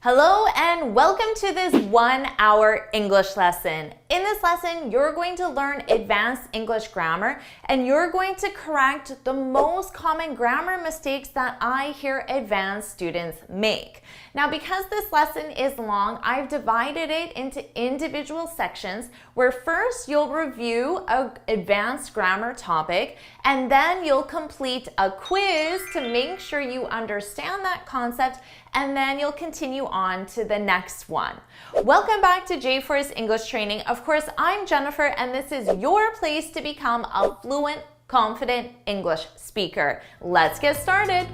Hello and welcome to this 1-hour English lesson. In this lesson, you're going to learn advanced English grammar and you're going to correct the most common grammar mistakes that I hear advanced students make. Now, because this lesson is long, I've divided it into individual sections where first you'll review an advanced grammar topic and then you'll complete a quiz to make sure you understand that concept, and then you'll continue on to the next one. Welcome back to JForrest English Training. Of course, I'm Jennifer, and this is your place to become a fluent, confident English speaker. Let's get started.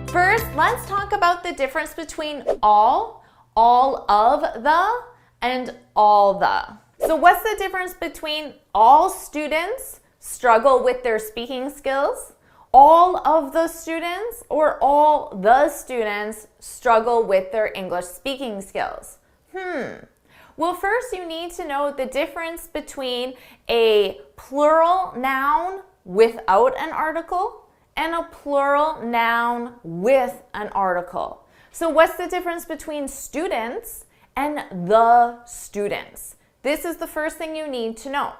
First, let's talk about the difference between all of the, and all the. So what's the difference between all students struggle with their speaking skills, all of the students, or all the students struggle with their English speaking skills? Well, first you need to know the difference between a plural noun without an article and a plural noun with an article. So what's the difference between students and the students? This is the first thing you need to know.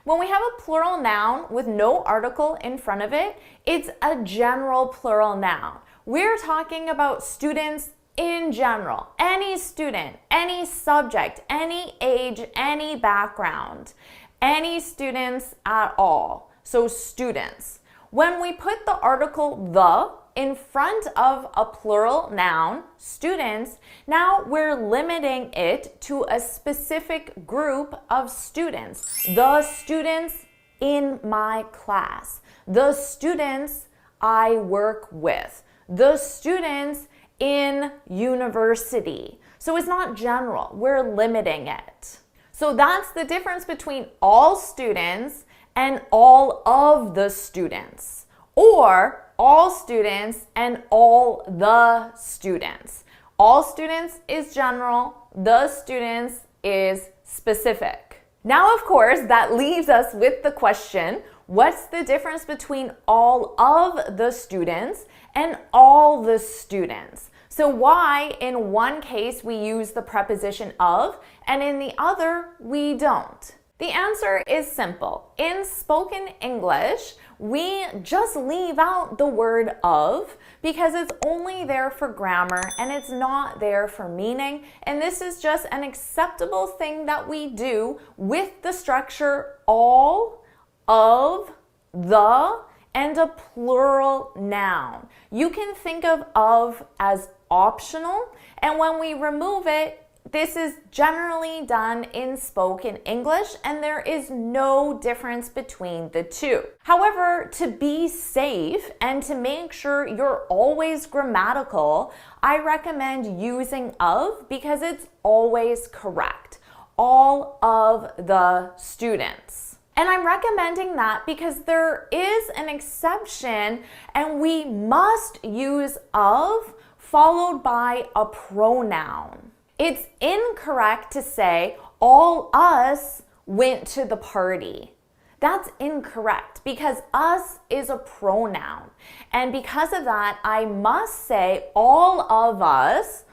When we have a plural noun with no article in front of it, it's a general plural noun. We're talking about students in general. Any student, any subject, any age, any background, any students at all. So students. When we put the article the in front of a plural noun, students, now we're limiting it to a specific group of students. The students in my class. The students I work with. The students in university. So it's not general. We're limiting it. So that's the difference between all students and all of the students, or all students and all the students. All students is general, the students is specific. Now, of course, that leaves us with the question, what's the difference between all of the students and all the students? So why in one case we use the preposition of and in the other we don't? The answer is simple. In spoken English, we just leave out the word of because it's only there for grammar and it's not there for meaning. And this is just an acceptable thing that we do with the structure all, of, the, and a plural noun. You can think of as optional, and when we remove it, this is generally done in spoken English, and there is no difference between the two. However, to be safe and to make sure you're always grammatical, I recommend using of because it's always correct. All of the students. And I'm recommending that because there is an exception, and we must use of followed by a pronoun. It's incorrect to say all us went to the party. That's incorrect because us is a pronoun. And because of that, I must say all of us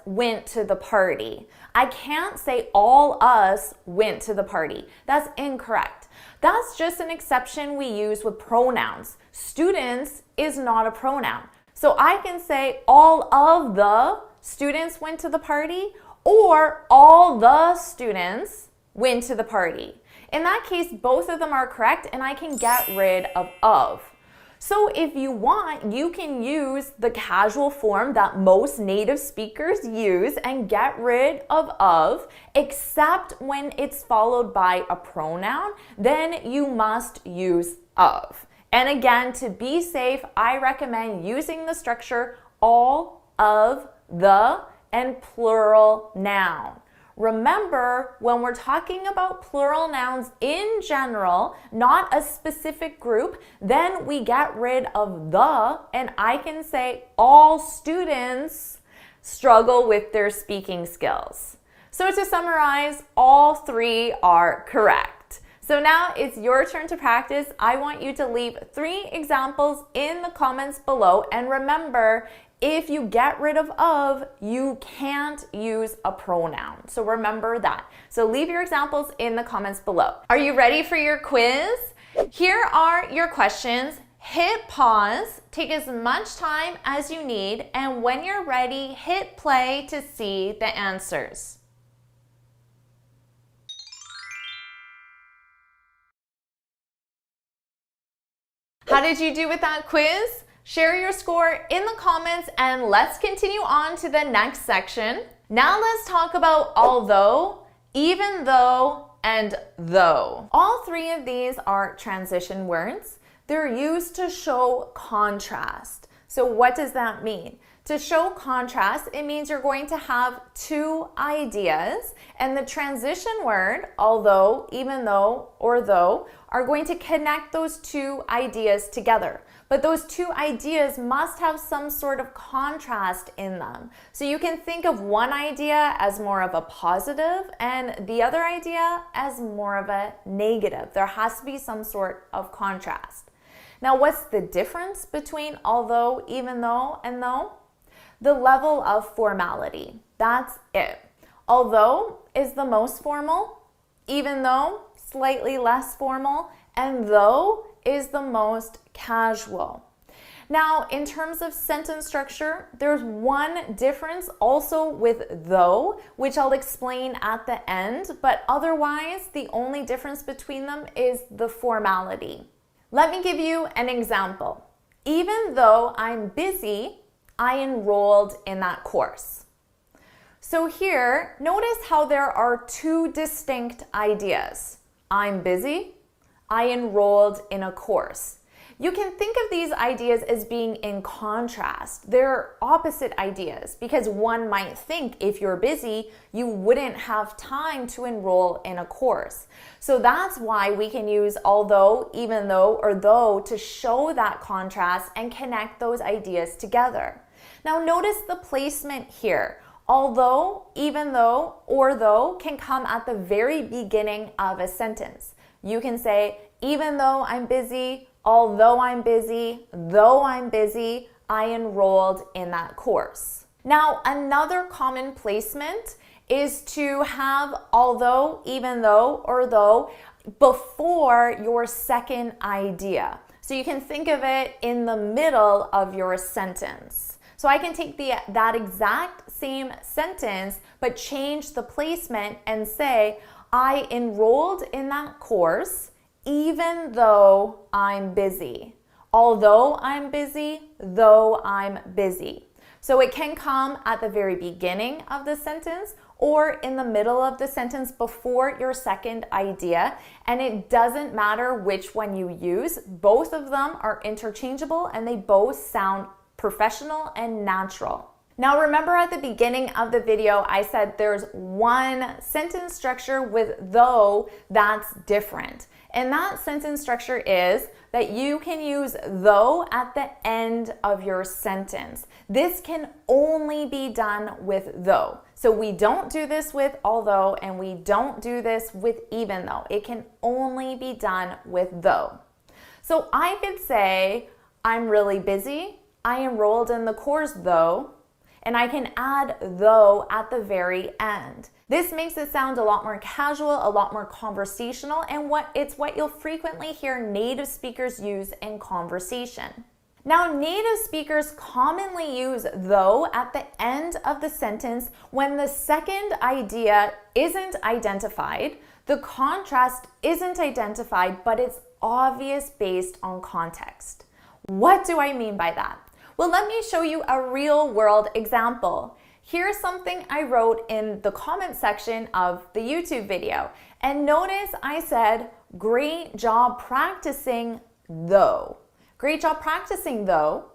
went to the party. I can't say all us went to the party. That's incorrect. That's just an exception we use with pronouns. Students is not a pronoun. So I can say all of the students went to the party, or all the students went to the party. In that case, both of them are correct, and I can get rid of. So if you want, you can use the casual form that most native speakers use and get rid of, except when it's followed by a pronoun, then you must use of. And again, to be safe, I recommend using the structure all, of, the, and plural noun. Remember, when we're talking about plural nouns in general, not a specific group, then we get rid of the, and I can say all students struggle with their speaking skills. So to summarize, all three are correct. So now it's your turn to practice. I want you to leave 3 examples in the comments below. And remember, if you get rid of, you can't use a pronoun. So remember that. So leave your examples in the comments below. Are you ready for your quiz? Here are your questions. Hit pause, take as much time as you need, and when you're ready, hit play to see the answers. How did you do with that quiz? Share your score in the comments and let's continue on to the next section. Now let's talk about although, even though, and though. All 3 of these are transition words. They're used to show contrast. So what does that mean? To show contrast, it means you're going to have 2 ideas, and the transition word, although, even though, or though, are going to connect those 2 ideas together. But those 2 ideas must have some sort of contrast in them. So you can think of one idea as more of a positive and the other idea as more of a negative. There has to be some sort of contrast. Now, what's the difference between although, even though, and though? The level of formality. That's it. Although is the most formal, even though slightly less formal, and though is the most casual. Now, in terms of sentence structure, there's one difference also with though, which I'll explain at the end, but otherwise, the only difference between them is the formality. Let me give you an example. Even though I'm busy, I enrolled in that course. So here, notice how there are 2 distinct ideas. I'm busy, I enrolled in a course. You can think of these ideas as being in contrast. They're opposite ideas because one might think if you're busy, you wouldn't have time to enroll in a course. So that's why we can use although, even though, or though to show that contrast and connect those ideas together. Now notice the placement here. Although, even though, or though can come at the very beginning of a sentence. You can say, even though I'm busy, although I'm busy, though I'm busy, I enrolled in that course. Now, another common placement is to have although, even though, or though before your second idea. So you can think of it in the middle of your sentence. So I can take that exact same sentence, but change the placement and say, I enrolled in that course even though I'm busy. Although I'm busy, though I'm busy. So it can come at the very beginning of the sentence or in the middle of the sentence before your second idea. And it doesn't matter which one you use. Both of them are interchangeable and they both sound professional and natural. Now remember at the beginning of the video, I said there's one sentence structure with though that's different. And that sentence structure is that you can use though at the end of your sentence. This can only be done with though. So we don't do this with although and we don't do this with even though. It can only be done with though. So I could say, I'm really busy. I enrolled in the course though, and I can add though at the very end. This makes it sound a lot more casual, a lot more conversational, and it's what you'll frequently hear native speakers use in conversation. Now, native speakers commonly use though at the end of the sentence when the second idea isn't identified, the contrast isn't identified, but it's obvious based on context. What do I mean by that? Well, let me show you a real world example. Here's something I wrote in the comment section of the YouTube video. And notice I said, great job practicing though. Great job practicing though.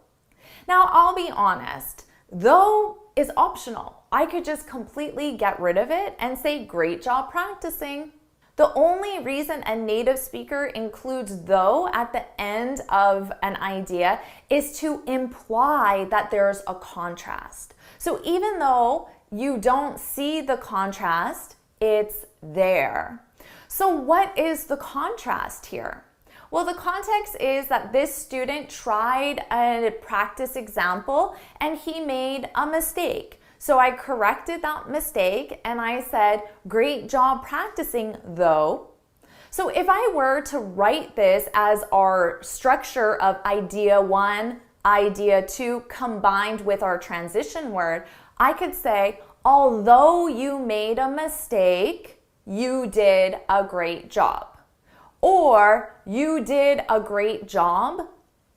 Now, I'll be honest, though is optional. I could just completely get rid of it and say, great job practicing. The only reason a native speaker includes though at the end of an idea is to imply that there's a contrast. So even though you don't see the contrast, it's there. So what is the contrast here? Well, the context is that this student tried a practice example and he made a mistake. So I corrected that mistake and I said, great job practicing though. So if I were to write this as our structure of idea 1, idea 2 combined with our transition word, I could say, although you made a mistake, you did a great job. Or you did a great job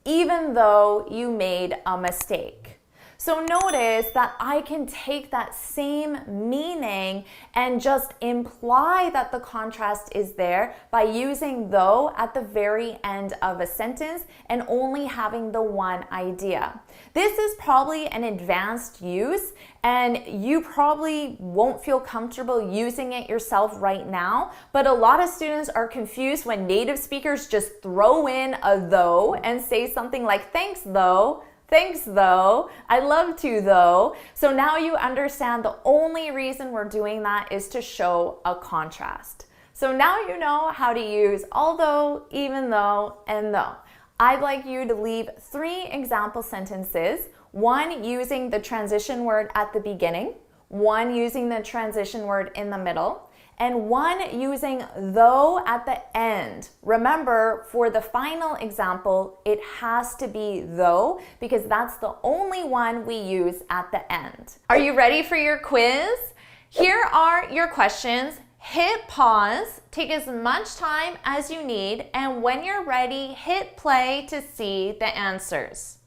even though you made a mistake. So notice that I can take that same meaning and just imply that the contrast is there by using though at the very end of a sentence and only having the one idea. This is probably an advanced use and you probably won't feel comfortable using it yourself right now, but a lot of students are confused when native speakers just throw in a though and say something like thanks though, I'd love to though. So now you understand the only reason we're doing that is to show a contrast. So now you know how to use although, even though, and though. I'd like you to leave 3 example sentences, 1 using the transition word at the beginning, 1 using the transition word in the middle, and 1 using though at the end. Remember, for the final example, it has to be though because that's the only one we use at the end. Are you ready for your quiz? Here are your questions. Hit pause, take as much time as you need, and when you're ready, hit play to see the answers.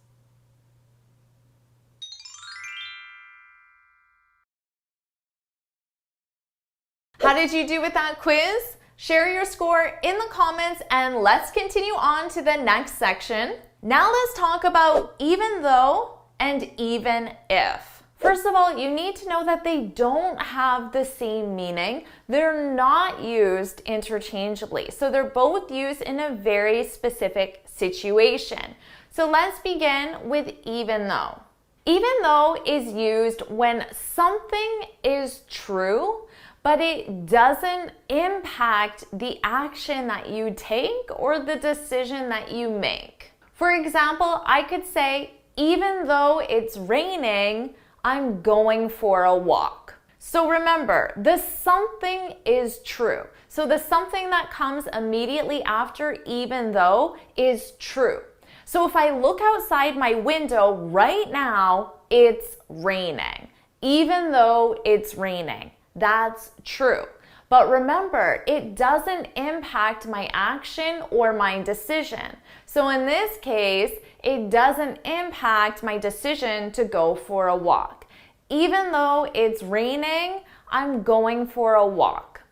How did you do with that quiz? Share your score in the comments and let's continue on to the next section. Now let's talk about even though and even if. First of all, you need to know that they don't have the same meaning. They're not used interchangeably. So they're both used in a very specific situation. So let's begin with even though. Even though is used when something is true, but it doesn't impact the action that you take or the decision that you make. For example, I could say, even though it's raining, I'm going for a walk. So remember, the something is true. So the something that comes immediately after even though is true. So if I look outside my window right now, it's raining. Even though it's raining. That's true. But remember, it doesn't impact my action or my decision. So in this case, it doesn't impact my decision to go for a walk. Even though it's raining, I'm going for a walk.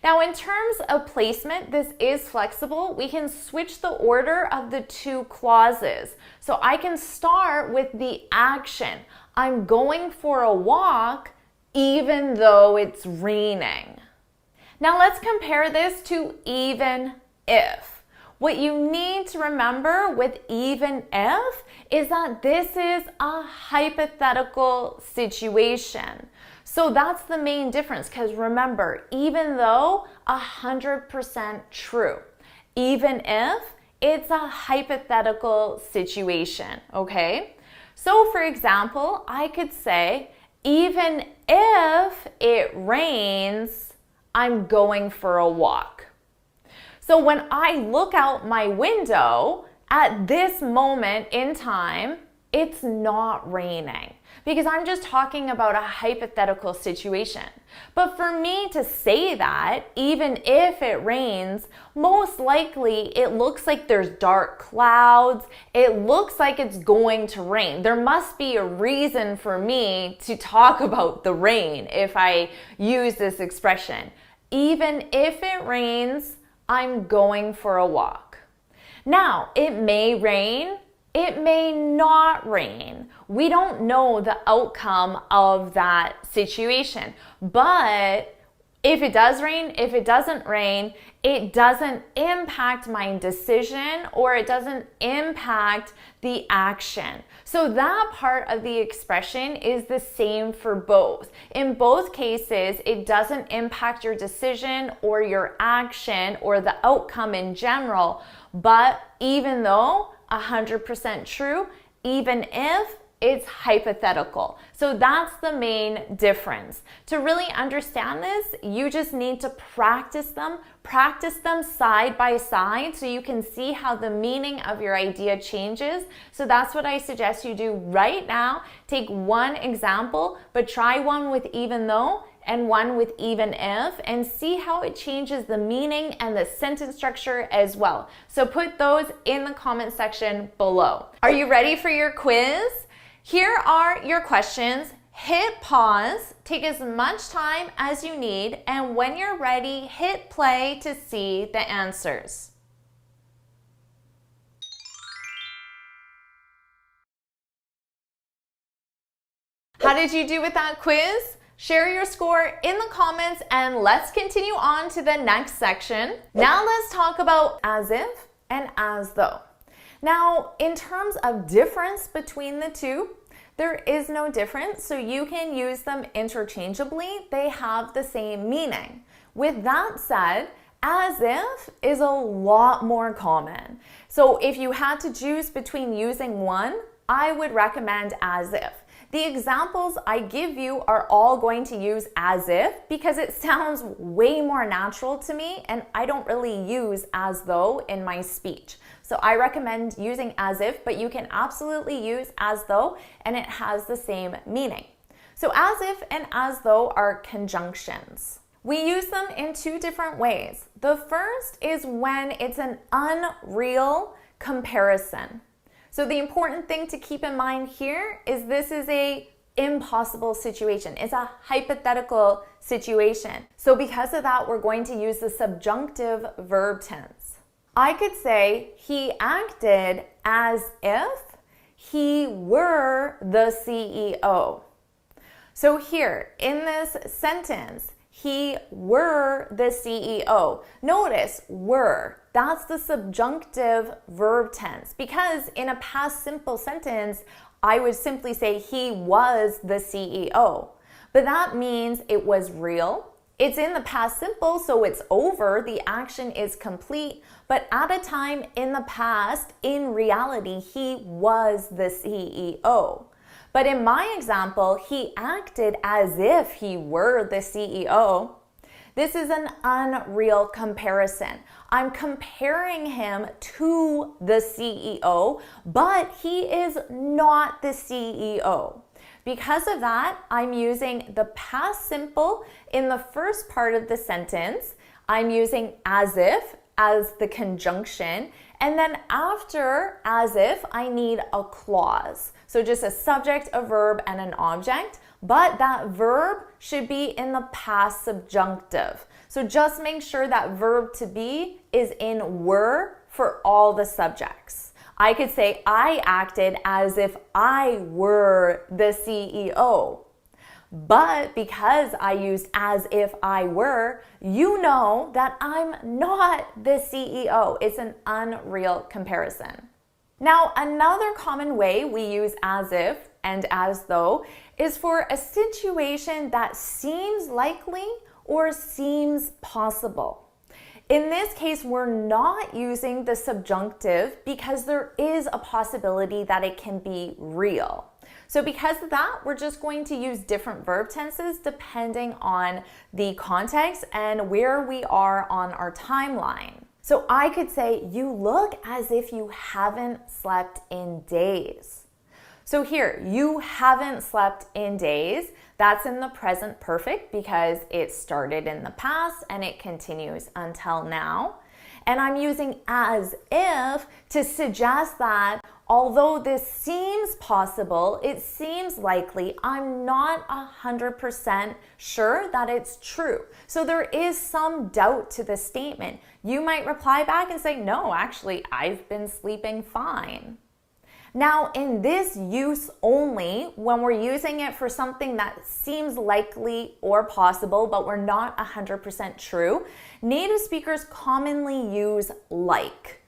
Now, in terms of placement, this is flexible. We can switch the order of the 2 clauses. So I can start with the action. I'm going for a walk even though it's raining. Now let's compare this to even if. What you need to remember with even if is that this is a hypothetical situation. So that's the main difference because remember, even though 100% true, even if it's a hypothetical situation, okay? So for example, I could say, even if it rains, I'm going for a walk. So when I look out my window, at this moment in time, it's not raining because I'm just talking about a hypothetical situation. But for me to say that, even if it rains, most likely it looks like there's dark clouds. It looks like it's going to rain. There must be a reason for me to talk about the rain if I use this expression. Even if it rains, I'm going for a walk. Now, it may rain. It may not rain. We don't know the outcome of that situation, but If it does rain, if it doesn't rain, it doesn't impact my decision or it doesn't impact the action. So that part of the expression is the same for both. In both cases, it doesn't impact your decision or your action or the outcome in general, but even though 100% true, even if it's hypothetical. So that's the main difference. To really understand this, you just need to practice them side by side so you can see how the meaning of your idea changes. So that's what I suggest you do right now. Take one example, but try one with even though and one with even if, and see how it changes the meaning and the sentence structure as well. So put those in the comment section below. Are you ready for your quiz? Here are your questions. Hit pause, take as much time as you need, and when you're ready, hit play to see the answers. How did you do with that quiz? Share your score in the comments and let's continue on to the next section. Now let's talk about as if and as though. Now, in terms of difference between the two, there is no difference, so you can use them interchangeably. They have the same meaning. With that said, as if is a lot more common. So if you had to choose between using one, I would recommend as if. The examples I give you are all going to use as if because it sounds way more natural to me and I don't really use as though in my speech. So I recommend using as if, but you can absolutely use as though and it has the same meaning. So as if and as though are conjunctions. We use them in two different ways. The first is when it's an unreal comparison. So the important thing to keep in mind here is this is an impossible situation. It's a hypothetical situation. So because of that, we're going to use the subjunctive verb tense. I could say he acted as if he were the CEO. So here in this sentence, he were the CEO. Notice were. That's the subjunctive verb tense because in a past simple sentence, I would simply say he was the CEO. But that means it was real. It's in the past simple, so it's over. The action is complete. But at a time in the past, in reality, he was the CEO. But in my example, he acted as if he were the CEO. This is an unreal comparison. I'm comparing him to the CEO, but he is not the CEO. Because of that, I'm using the past simple in the first part of the sentence. I'm using as if as the conjunction. And then after as if, I need a clause. So just a subject, a verb, and an object. But that verb should be in the past subjunctive. So just make sure that verb to be is in were for all the subjects. I could say, I acted as if I were the CEO. But because I used as if I were, you know that I'm not the CEO. It's an unreal comparison. Now, another common way we use as if and as though is for a situation that seems likely or seems possible. In this case, we're not using the subjunctive because there is a possibility that it can be real. So because of that, we're just going to use different verb tenses depending on the context and where we are on our timeline. So I could say, you look as if you haven't slept in days. So here, you haven't slept in days. That's in the present perfect because it started in the past and it continues until now. And I'm using as if to suggest that although this seems possible, it seems likely, I'm not 100% sure that it's true. So there is some doubt to the statement. You might reply back and say, no, actually, I've been sleeping fine. Now, in this use only, when we're using it for something that seems likely or possible, but we're not 100% true, native speakers commonly use like.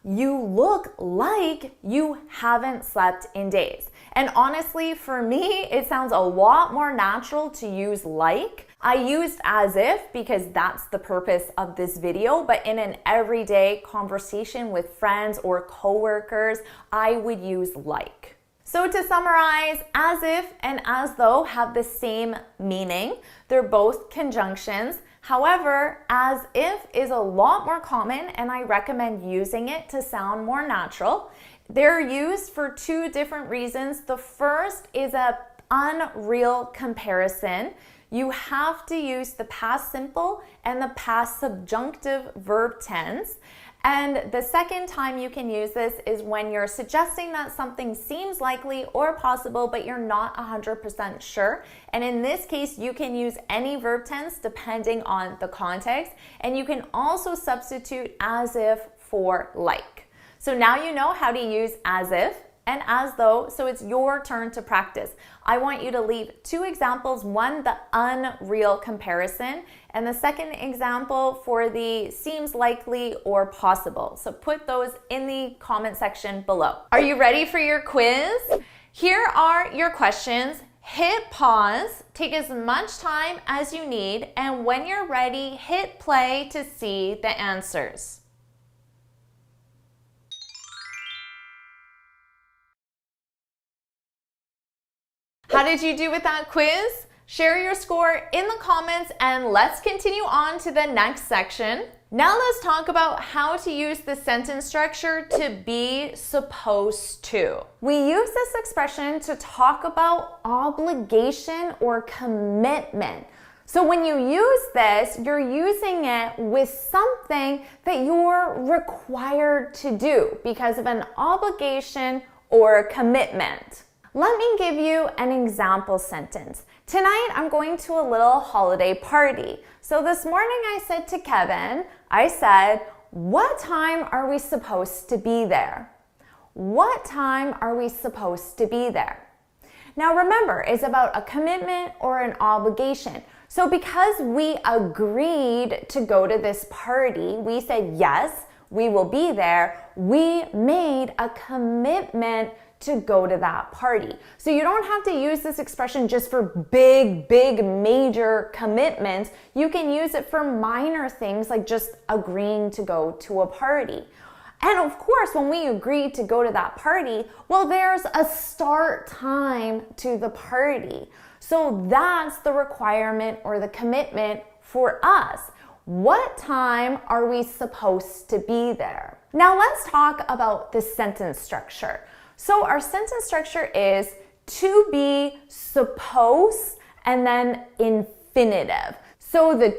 You look like you haven't slept in days. And honestly, for me, it sounds a lot more natural to use like. I used as if because that's the purpose of this video, but in an everyday conversation with friends or coworkers, I would use like. So to summarize, as if and as though have the same meaning. They're both conjunctions. However, as if is a lot more common and I recommend using it to sound more natural. They're used for two different reasons. The first is an unreal comparison. You have to use the past simple and the past subjunctive verb tense. And the second time you can use this is when you're suggesting that something seems likely or possible, but you're not 100% sure. And in this case, you can use any verb tense depending on the context. And you can also substitute as if for like. So now you know how to use as if and as though, so it's your turn to practice. I want you to leave two examples, one, the unreal comparison, and the second example for the seems likely or possible. So put those in the comment section below. Are you ready for your quiz? Here are your questions. Hit pause, take as much time as you need, and when you're ready, hit play to see the answers. How did you do with that quiz? Share your score in the comments and let's continue on to the next section. Now let's talk about how to use the sentence structure to be supposed to. We use this expression to talk about obligation or commitment. So when you use this, you're using it with something that you're required to do because of an obligation or commitment. Let me give you an example sentence. Tonight, I'm going to a little holiday party. So this morning I said to Kevin, I said, what time are we supposed to be there? What time are we supposed to be there? Now remember, it's about a commitment or an obligation. So because we agreed to go to this party, we said, yes, we will be there. We made a commitment to go to that party. So you don't have to use this expression just for big, major commitments. You can use it for minor things like just agreeing to go to a party. And of course, when we agreed to go to that party, well, there's a start time to the party. So that's the requirement or the commitment for us. What time are we supposed to be there? Now let's talk about the sentence structure. So our sentence structure is to be supposed and then infinitive. So the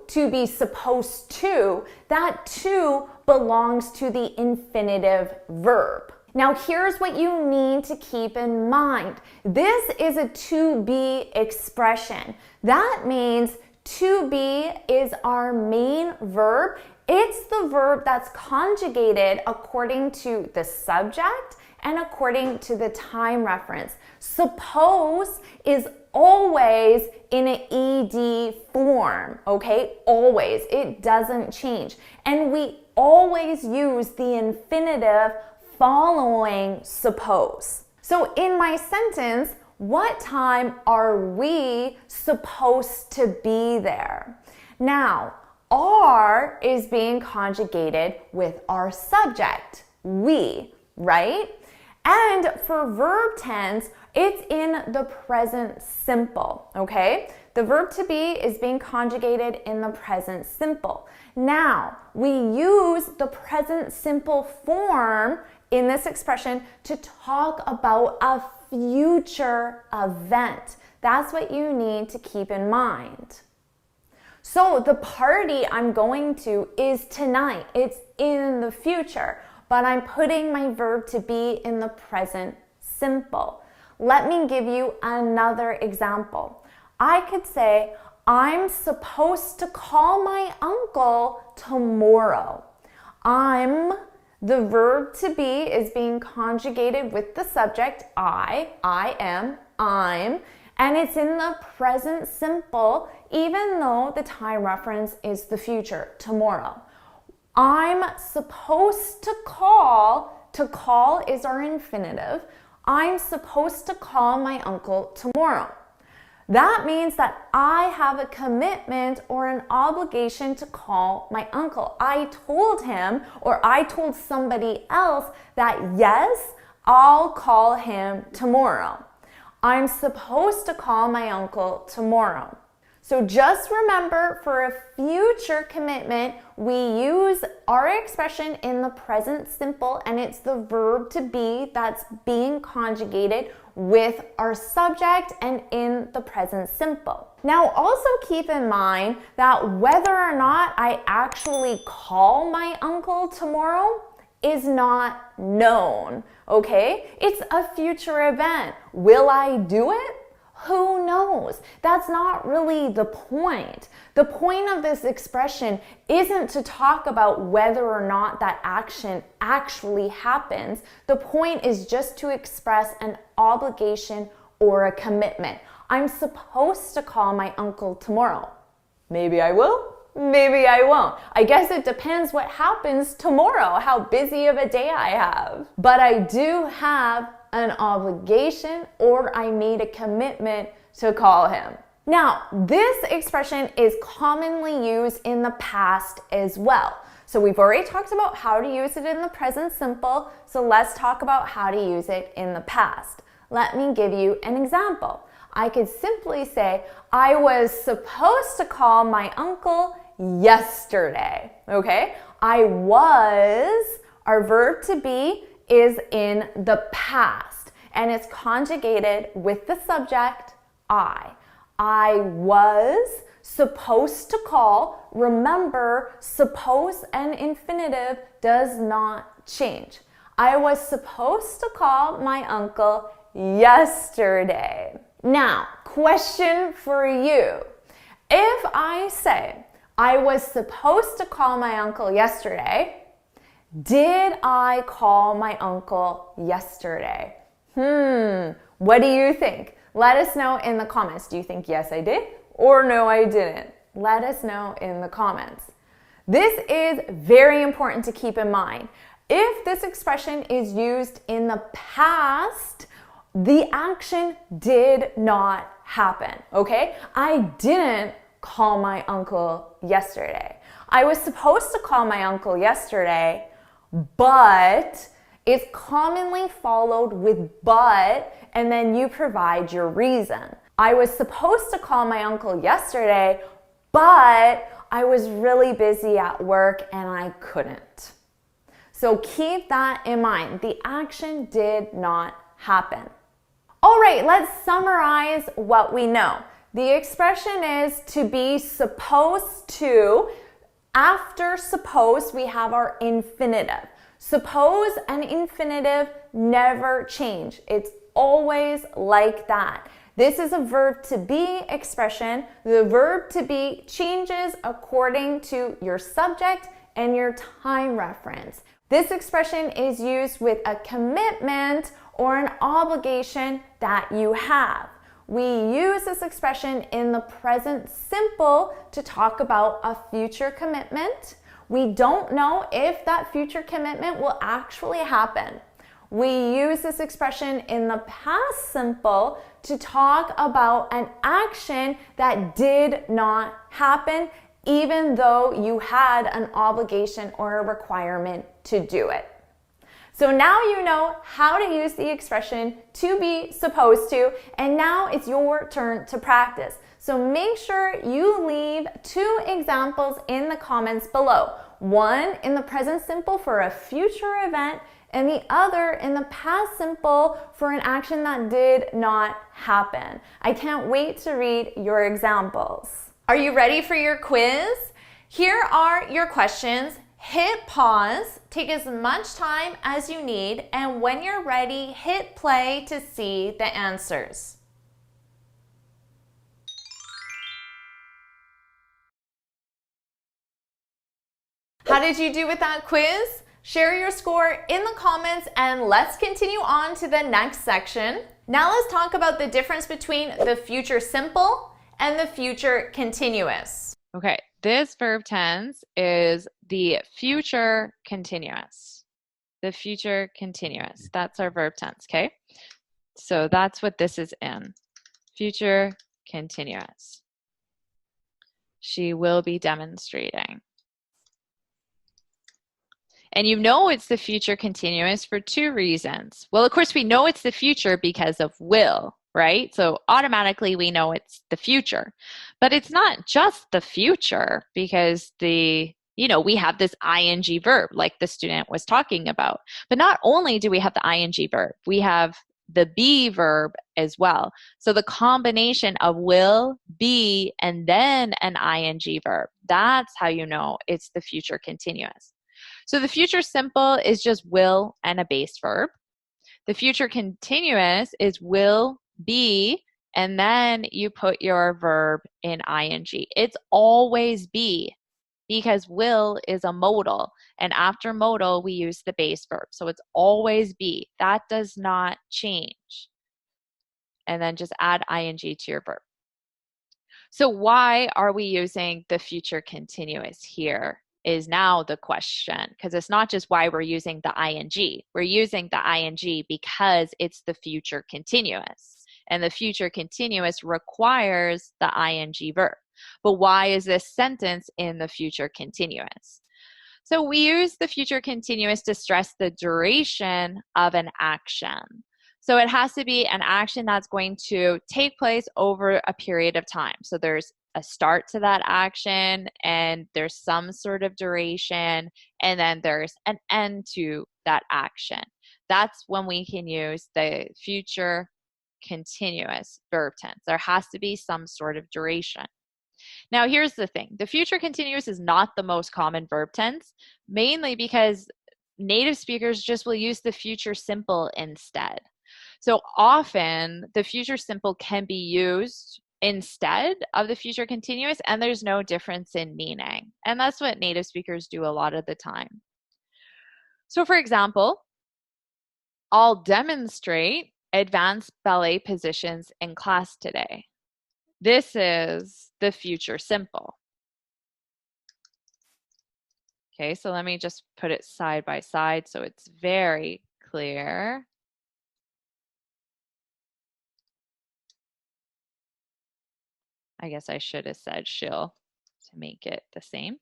to be supposed to, that to belongs to the infinitive verb. Now here's what you need to keep in mind. This is a to be expression. That means to be is our main verb. It's the verb that's conjugated according to the subject and according to the time reference. Suppose is always in an ed form, okay? Always. It doesn't change. And we always use the infinitive following suppose. So in my sentence, what time are we supposed to be there? Now, are is being conjugated with our subject, we, right? And for verb tense, it's in the present simple, okay? The verb to be is being conjugated in the present simple. Now, we use the present simple form in this expression to talk about a future event. That's what you need to keep in mind. So the party I'm going to is tonight. It's in the future, but I'm putting my verb to be in the present simple. Let me give you another example. I could say, I'm supposed to call my uncle tomorrow. I'm The verb to be is being conjugated with the subject I am, I'm, and it's in the present simple, even though the time reference is the future, tomorrow. I'm supposed to call is our infinitive. I'm supposed to call my uncle tomorrow. That means that I have a commitment or an obligation to call my uncle. I told him, or I told somebody else that yes, I'll call him tomorrow. I'm supposed to call my uncle tomorrow. So just remember, for a future commitment, we use our expression in the present simple, and it's the verb to be that's being conjugated with our subject and in the present simple. Now, also keep in mind that whether or not I actually call my uncle tomorrow is not known, okay? It's a future event. Will I do it? Who knows? That's not really the point. The point of this expression isn't to talk about whether or not that action actually happens. The point is just to express an obligation or a commitment. I'm supposed to call my uncle tomorrow. Maybe I will, maybe I won't. I guess it depends what happens tomorrow, how busy of a day I have. But I do have an obligation, or I made a commitment to call him. Now, this expression is commonly used in the past as well. So we've already talked about how to use it in the present simple, so let's talk about how to use it in the past. Let me give you an example. I could simply say, I was supposed to call my uncle yesterday, okay? I was, our verb to be, is in the past, and it's conjugated with the subject I. I was supposed to call. Remember, suppose and infinitive does not change. I was supposed to call my uncle yesterday. Now, question for you. If I say, I was supposed to call my uncle yesterday, did I call my uncle yesterday? What do you think? Let us know in the comments. Do you think yes, I did, or no, I didn't? Let us know in the comments. This is very important to keep in mind. If this expression is used in the past, the action did not happen, okay? I didn't call my uncle yesterday. I was supposed to call my uncle yesterday, but it's commonly followed with but, and then you provide your reason. I was supposed to call my uncle yesterday, but I was really busy at work and I couldn't. So keep that in mind. The action did not happen. All right, let's summarize what we know. The expression is to be supposed to. After suppose, we have our infinitive. Suppose and infinitive never change. It's always like that. This is a verb to be expression. The verb to be changes according to your subject and your time reference. This expression is used with a commitment or an obligation that you have. We use this expression in the present simple to talk about a future commitment. We don't know if that future commitment will actually happen. We use this expression in the past simple to talk about an action that did not happen, even though you had an obligation or a requirement to do it. So now you know how to use the expression to be supposed to, and now it's your turn to practice. So make sure you leave 2 examples in the comments below. One in the present simple for a future event, and the other in the past simple for an action that did not happen. I can't wait to read your examples. Are you ready for your quiz? Here are your questions. Hit pause, take as much time as you need, and when you're ready, hit play to see the answers. How did you do with that quiz? Share your score in the comments and let's continue on to the next section. Now let's talk about the difference between the future simple and the future continuous. Okay, this verb tense is the future continuous. The future continuous. That's our verb tense, okay? So that's what this is in. Future continuous. She will be demonstrating. And you know it's the future continuous for two reasons. Well, of course, we know it's the future because of will, right? So automatically we know it's the future. But it's not just the future because we have this ing verb like the student was talking about. But not only do we have the ing verb, we have the be verb as well. So the combination of will, be, and then an ing verb, that's how you know it's the future continuous. So the future simple is just will and a base verb. The future continuous is will, be, and then you put your verb in ing. It's always be because will is a modal, and after modal we use the base verb. So it's always be. That does not change. And then just add ing to your verb. So why are we using the future continuous here is now the question, because it's not just why we're using the ing. We're using the ing because it's the future continuous. And the future continuous requires the ing verb. But why is this sentence in the future continuous? So we use the future continuous to stress the duration of an action. So it has to be an action that's going to take place over a period of time. So there's a start to that action and there's some sort of duration and then there's an end to that action. That's when we can use the future continuous verb tense. There has to be some sort of duration. Now here's the thing. The future continuous is not the most common verb tense, mainly because native speakers just will use the future simple instead. So often the future simple can be used instead of the future continuous and there's no difference in meaning. And that's what native speakers do a lot of the time. So for example, I'll demonstrate advanced ballet positions in class today. This is the future simple. Okay, so let me just put it side by side so it's very clear. I guess I should have said she'll to make it the same.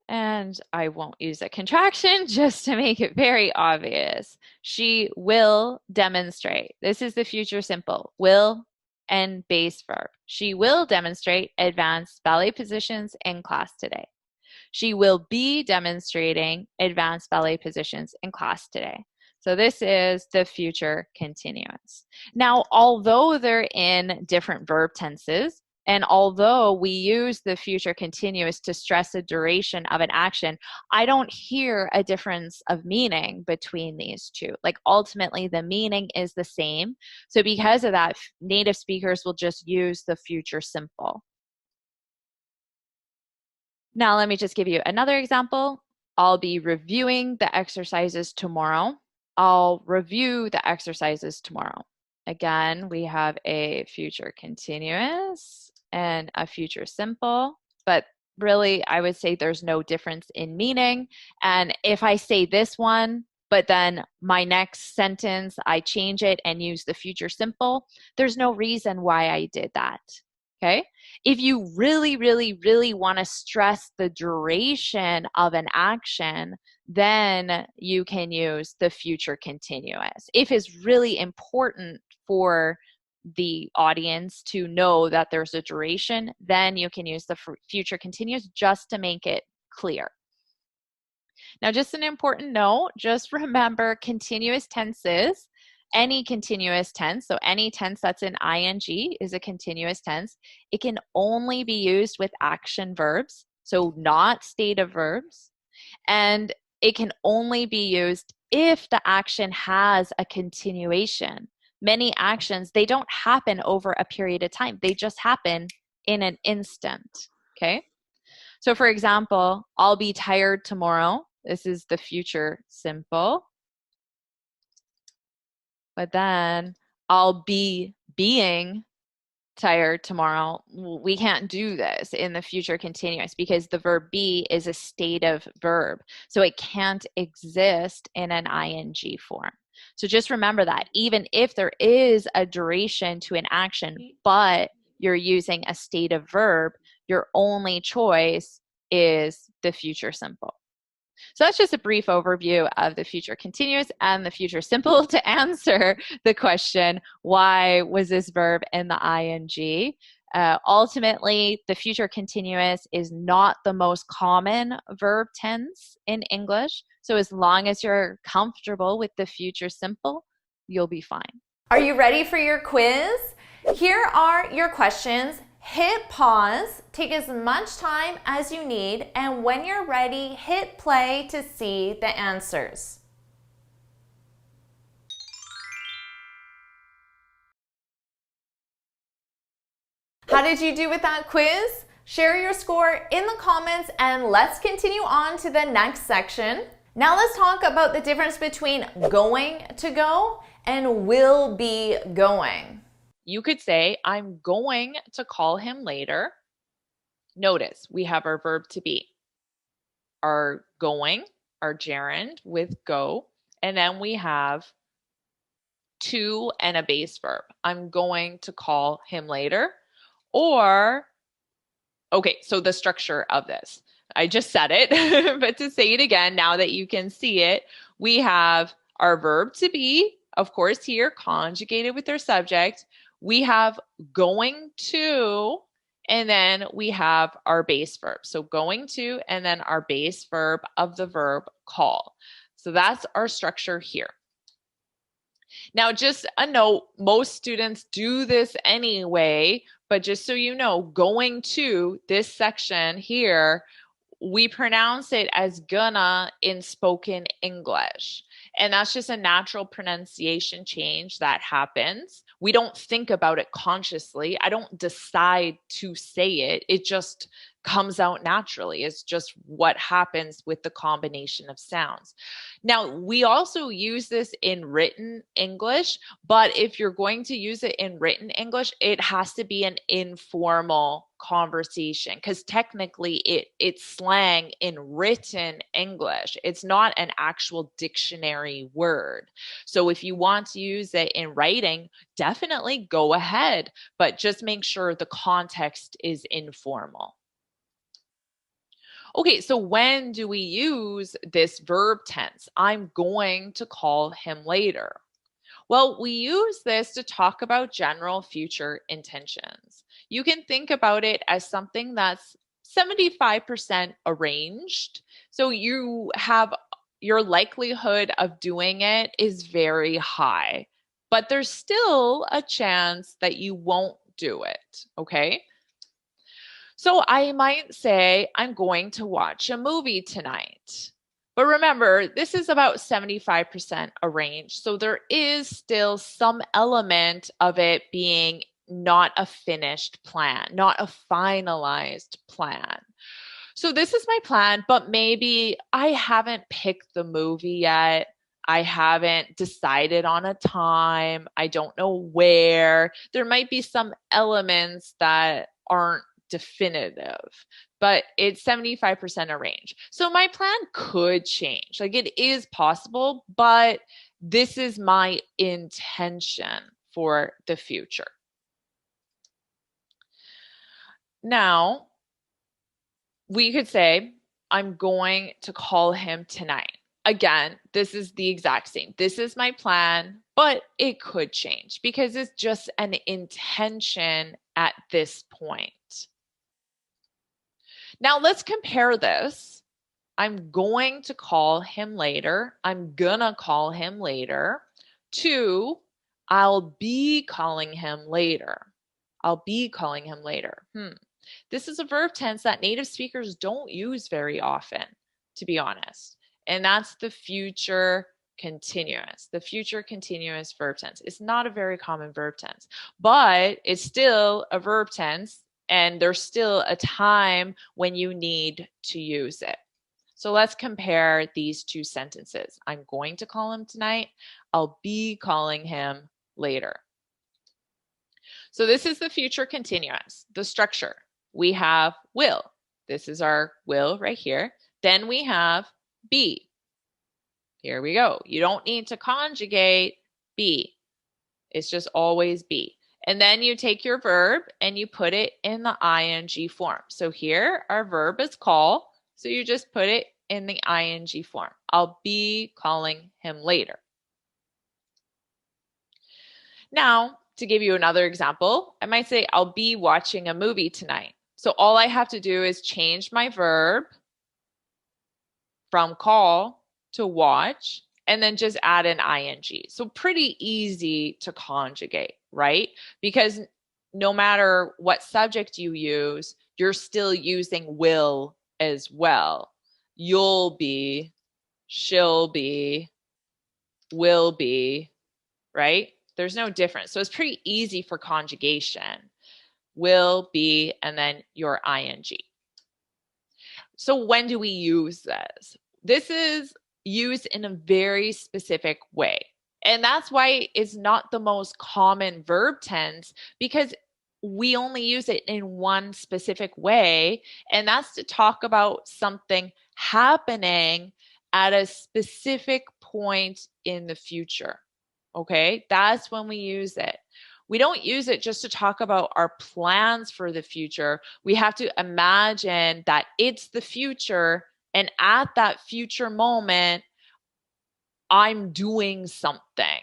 And I won't use a contraction just to make it very obvious. She will demonstrate. This is the future simple. Will and base verb. She will demonstrate advanced ballet positions in class today. She will be demonstrating advanced ballet positions in class today. So this is the future continuous. Now, although they're in different verb tenses, and although we use the future continuous to stress the duration of an action, I don't hear a difference of meaning between these two. Like ultimately the meaning is the same. So because of that, native speakers will just use the future simple. Now let me just give you another example. I'll be reviewing the exercises tomorrow. I'll review the exercises tomorrow. Again, we have a future continuous and a future simple, but really I would say there's no difference in meaning. And if I say this one, but then my next sentence, I change it and use the future simple, there's no reason why I did that. Okay? If you really, really, really want to stress the duration of an action, then you can use the future continuous. If it's really important for the audience to know that there's a duration, then you can use the future continuous just to make it clear. Now, just an important note, just remember continuous tenses, any continuous tense, so any tense that's in ing is a continuous tense. It can only be used with action verbs, so not stative verbs. And it can only be used if the action has a continuation. Many actions, they don't happen over a period of time. They just happen in an instant, okay? So for example, I'll be tired tomorrow. This is the future simple. But then I'll be being tired tomorrow. We can't do this in the future continuous because the verb be is a state of verb. So it can't exist in an ing form. So just remember that even if there is a duration to an action, but you're using a state of verb, your only choice is the future simple. So that's just a brief overview of the future continuous and the future simple to answer the question, why was this verb in the ing? Ultimately, the future continuous is not the most common verb tense in English. So as long as you're comfortable with the future simple, you'll be fine. Are you ready for your quiz? Here are your questions. Hit pause, take as much time as you need, and when you're ready, hit play to see the answers. How did you do with that quiz? Share your score in the comments and let's continue on to the next section. Now let's talk about the difference between going to go and will be going. You could say, I'm going to call him later. Notice we have our verb to be. Our going, our gerund with go, and then we have to and a base verb. I'm going to call him later. Or, okay, so the structure of this. I just said it, but to say it again, now that you can see it, we have our verb to be, of course, here conjugated with their subject. We have going to, and then we have our base verb. So going to, and then our base verb of the verb call. So that's our structure here. Now, just a note, most students do this anyway, but just so you know, going to this section here, we pronounce it as gonna in spoken English. And that's just a natural pronunciation change that happens. We don't think about it consciously. I don't decide to say it. It just comes out naturally. It's just what happens with the combination of sounds. Now, we also use this in written English, but if you're going to use it in written English, it has to be an informal conversation because technically it's slang in written English. It's not an actual dictionary word. So if you want to use it in writing, definitely go ahead, but just make sure the context is informal. Okay, so when do we use this verb tense? I'm going to call him later. Well, we use this to talk about general future intentions. You can think about it as something that's 75% arranged. So you have your likelihood of doing it is very high, but there's still a chance that you won't do it, okay? So I might say, I'm going to watch a movie tonight. But remember, this is about 75% arranged. So there is still some element of it being not a finished plan, not a finalized plan. So this is my plan, but maybe I haven't picked the movie yet. I haven't decided on a time. I don't know where. There might be some elements that aren't definitive, but it's 75% arranged. So my plan could change. Like it is possible, but this is my intention for the future. Now, we could say, I'm going to call him tonight. Again, this is the exact same. This is my plan, but it could change because it's just an intention at this point. Now let's compare this. I'm going to call him later. I'm gonna call him later to I'll be calling him later. I'll be calling him later. This is a verb tense that native speakers don't use very often, to be honest. And that's the future continuous. The future continuous verb tense. It's not a very common verb tense, but it's still a verb tense and there's still a time when you need to use it. So let's compare these two sentences. I'm going to call him tonight. I'll be calling him later. So this is the future continuous, the structure. We have will. This is our will right here. Then we have be. Here we go. You don't need to conjugate be. It's just always be. And then you take your verb and you put it in the ing form. So here our verb is call. So you just put it in the ing form. I'll be calling him later. Now, to give you another example, I might say I'll be watching a movie tonight. So all I have to do is change my verb from call to watch and then just add an ing. So pretty easy to conjugate, right? Because no matter what subject you use, you're still using will as well. You'll be, she'll be, will be, right? There's no difference. So it's pretty easy for conjugation. Will be, and then your ing. So when do we use this? This is used in a very specific way. And that's why it's not the most common verb tense, because we only use it in one specific way, and that's to talk about something happening at a specific point in the future. Okay, that's when we use it. We don't use it just to talk about our plans for the future. We have to imagine that it's the future, and at that future moment, I'm doing something.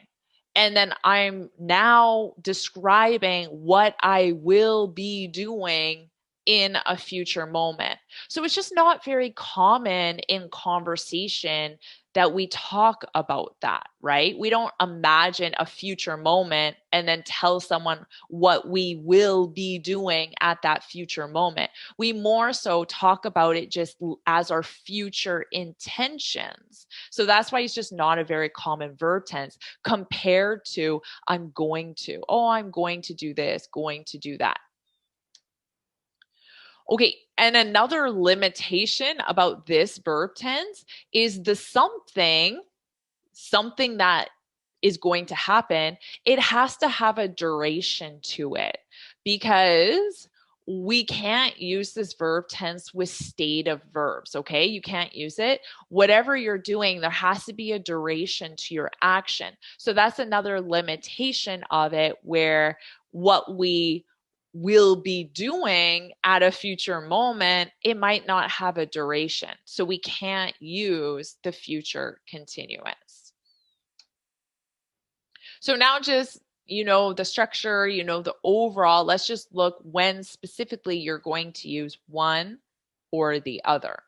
And then I'm now describing what I will be doing in a future moment. So it's just not very common in conversation that we talk about that, right? We don't imagine a future moment and then tell someone what we will be doing at that future moment. We more so talk about it just as our future intentions. So that's why it's just not a very common verb tense compared to I'm going to. Oh, I'm going to do this, going to do that. Okay, and another limitation about this verb tense is the something that is going to happen, it has to have a duration to it, because we can't use this verb tense with state of verbs, okay? You can't use it. Whatever you're doing, there has to be a duration to your action. So that's another limitation of it, where what we will be doing at a future moment, it might not have a duration. So we can't use the future continuous. So now just, you know, the structure, you know, the overall, let's just look when specifically you're going to use one or the other.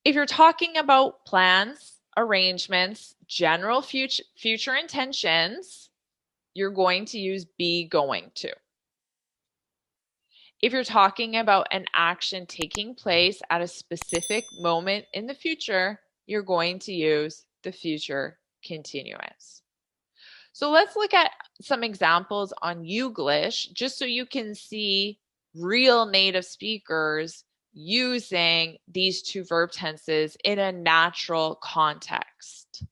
If you're talking about plans, arrangements, general future intentions, you're going to use be going to. If you're talking about an action taking place at a specific moment in the future, you're going to use the future continuous. So let's look at some examples on Youglish, just so you can see real native speakers using these two verb tenses in a natural context.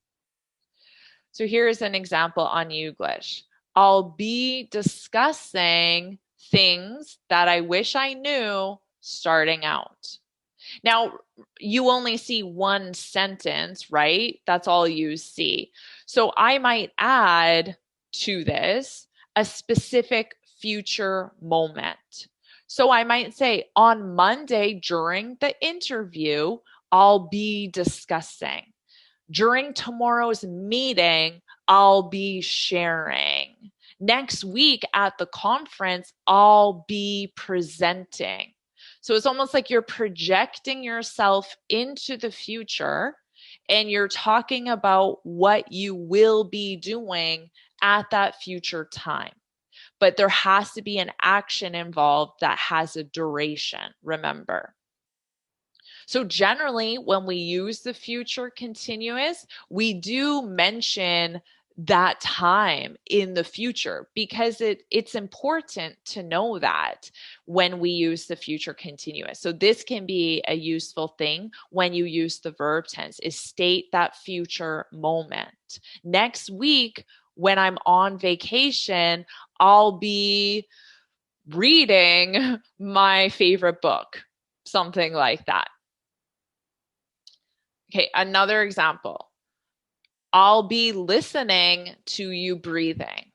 So here's an example on Youglish. I'll be discussing things that I wish I knew starting out. Now, you only see one sentence, right? That's all you see. So I might add to this a specific future moment. So I might say, on Monday during the interview, I'll be discussing. During tomorrow's meeting, I'll be sharing. Next week at the conference, I'll be presenting. So it's almost like you're projecting yourself into the future, and you're talking about what you will be doing at that future time. But there has to be an action involved that has a duration, remember. So generally, when we use the future continuous, we do mention that time in the future, because it's important to know that when we use the future continuous. So this can be a useful thing when you use the verb tense, is state that future moment. Next week, when I'm on vacation, I'll be reading my favorite book, something like that. Okay, another example. I'll be listening to you breathing.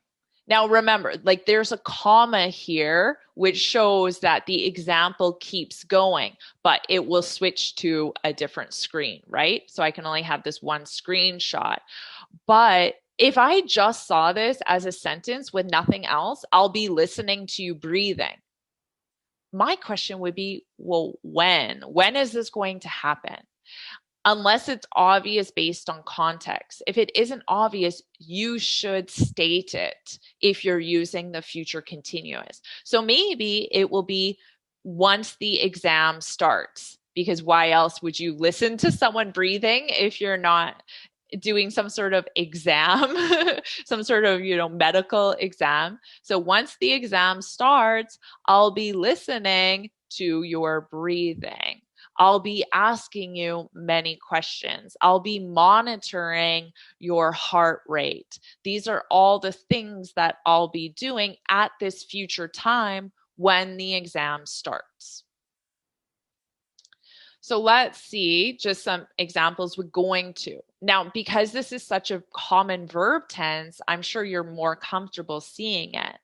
Now remember, like there's a comma here, which shows that the example keeps going, but it will switch to a different screen, right? So I can only have this one screenshot. But if I just saw this as a sentence with nothing else, I'll be listening to you breathing. My question would be, well, when? When is this going to happen? Unless it's obvious based on context. If it isn't obvious, you should state it if you're using the future continuous. So maybe it will be once the exam starts, because why else would you listen to someone breathing if you're not doing some sort of exam, some sort of, medical exam. So once the exam starts, I'll be listening to your breathing. I'll be asking you many questions. I'll be monitoring your heart rate. These are all the things that I'll be doing at this future time when the exam starts. So let's see just some examples with going to. Now, because this is such a common verb tense, I'm sure you're more comfortable seeing it.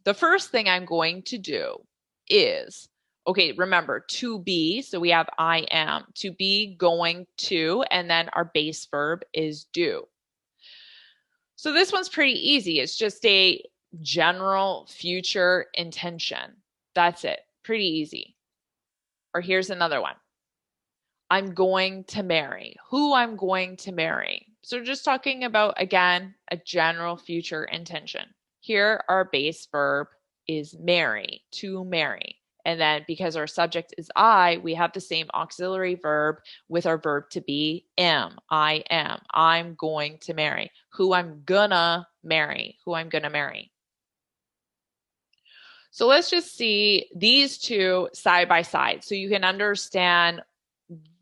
The first thing I'm going to do is, okay, remember, to be, so we have I am, to be, going to, and then our base verb is do. So this one's pretty easy. It's just a general future intention. That's it. Pretty easy. Or here's another one. I'm going to marry. Who I'm going to marry. So just talking about, again, a general future intention. Here, our base verb is marry, to marry. And then because our subject is I, we have the same auxiliary verb with our verb to be, am. I am. I'm going to marry. Who I'm gonna marry. Who I'm gonna marry. So let's just see these two side by side so you can understand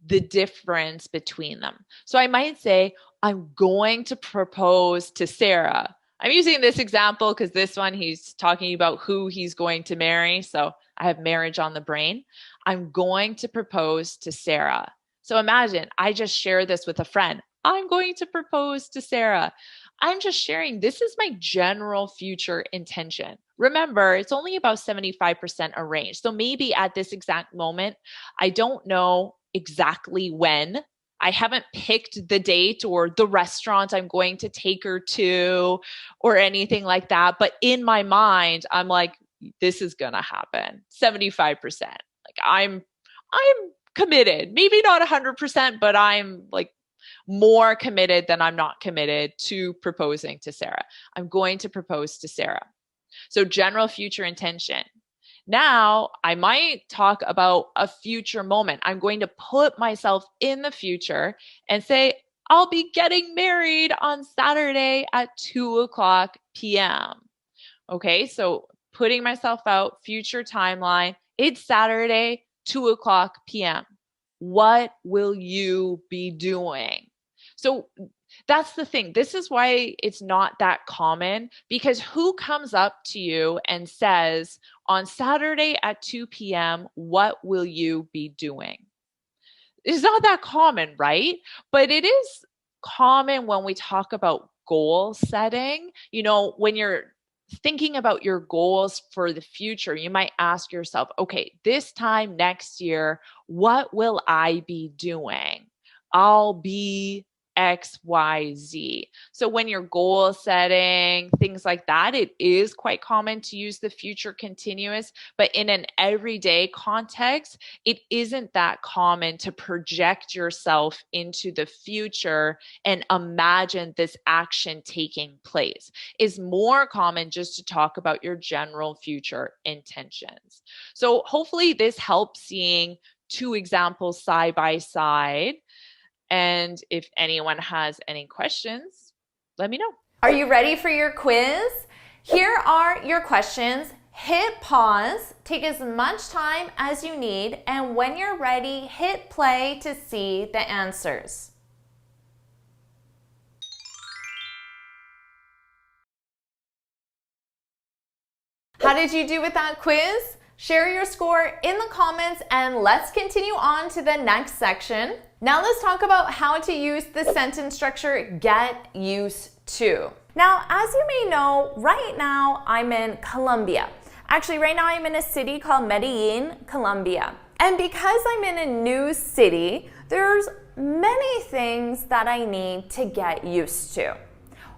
the difference between them. So I might say, I'm going to propose to Sarah. I'm using this example because this one he's talking about who he's going to marry. So I have marriage on the brain. I'm going to propose to Sarah. So imagine I just share this with a friend. I'm going to propose to Sarah. I'm just sharing, this is my general future intention. Remember, it's only about 75% arranged. So maybe at this exact moment, I don't know exactly when. I haven't picked the date or the restaurant I'm going to take her to or anything like that. But in my mind, I'm like, this is going to happen. 75%. Like I'm committed. Maybe not 100%, but I'm like more committed than I'm not committed to proposing to Sarah. I'm going to propose to Sarah. So general future intention. Now, I might talk about a future moment. I'm going to put myself in the future and say, I'll be getting married on Saturday at 2:00 p.m. Okay, so putting myself out, future timeline. It's Saturday, 2:00 p.m. What will you be doing? So that's the thing. This is why it's not that common, because who comes up to you and says, on Saturday at 2 p.m., what will you be doing? It's not that common, right? But it is common when we talk about goal setting. When you're thinking about your goals for the future, you might ask yourself, okay, this time next year, what will I be doing? I'll be XYZ. So when you're goal setting, things like that, it is quite common to use the future continuous, but in an everyday context, it isn't that common to project yourself into the future and imagine this action taking place. It's more common just to talk about your general future intentions. So hopefully this helps seeing two examples side by side. And if anyone has any questions, let me know. Are you ready for your quiz? Here are your questions. Hit pause, take as much time as you need, and when you're ready, hit play to see the answers. How did you do with that quiz? Share your score in the comments and let's continue on to the next section. Now let's talk about how to use the sentence structure get used to. Now, as you may know, right now I'm in Colombia. Actually, right now I'm in a city called Medellin, Colombia. And because I'm in a new city, there's many things that I need to get used to.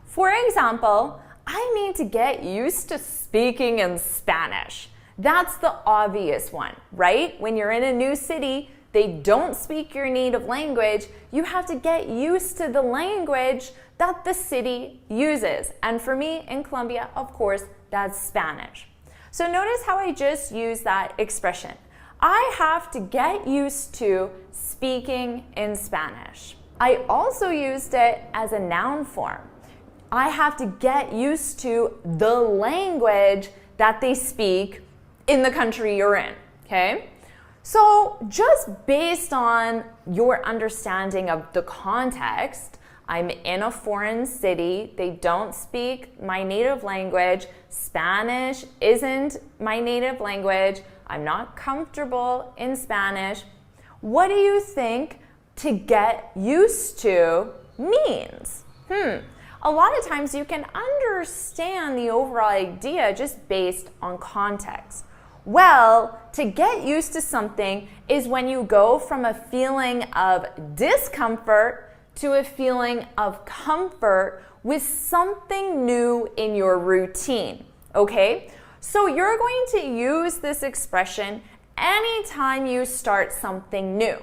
For example, I need to get used to speaking in Spanish. That's the obvious one, right? When you're in a new city, they don't speak your native language. You have to get used to the language that the city uses. And for me in Colombia, of course, that's Spanish. So notice how I just used that expression. I have to get used to speaking in Spanish. I also used it as a noun form. I have to get used to the language that they speak in the country you're in, okay? So just based on your understanding of the context, I'm in a foreign city, they don't speak my native language, Spanish isn't my native language, I'm not comfortable in Spanish. What do you think to get used to means? A lot of times you can understand the overall idea just based on context. Well, to get used to something is when you go from a feeling of discomfort to a feeling of comfort with something new in your routine, okay? So you're going to use this expression anytime you start something new.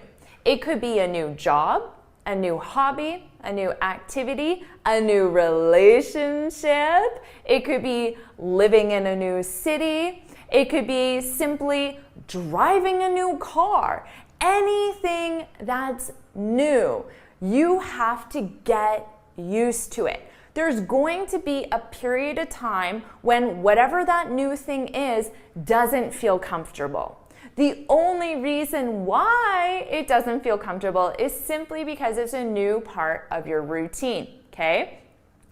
It could be a new job, a new hobby, a new activity, a new relationship. It could be living in a new city. It could be simply driving a new car. Anything that's new, you have to get used to it. There's going to be a period of time when whatever that new thing is doesn't feel comfortable. The only reason why it doesn't feel comfortable is simply because it's a new part of your routine, okay?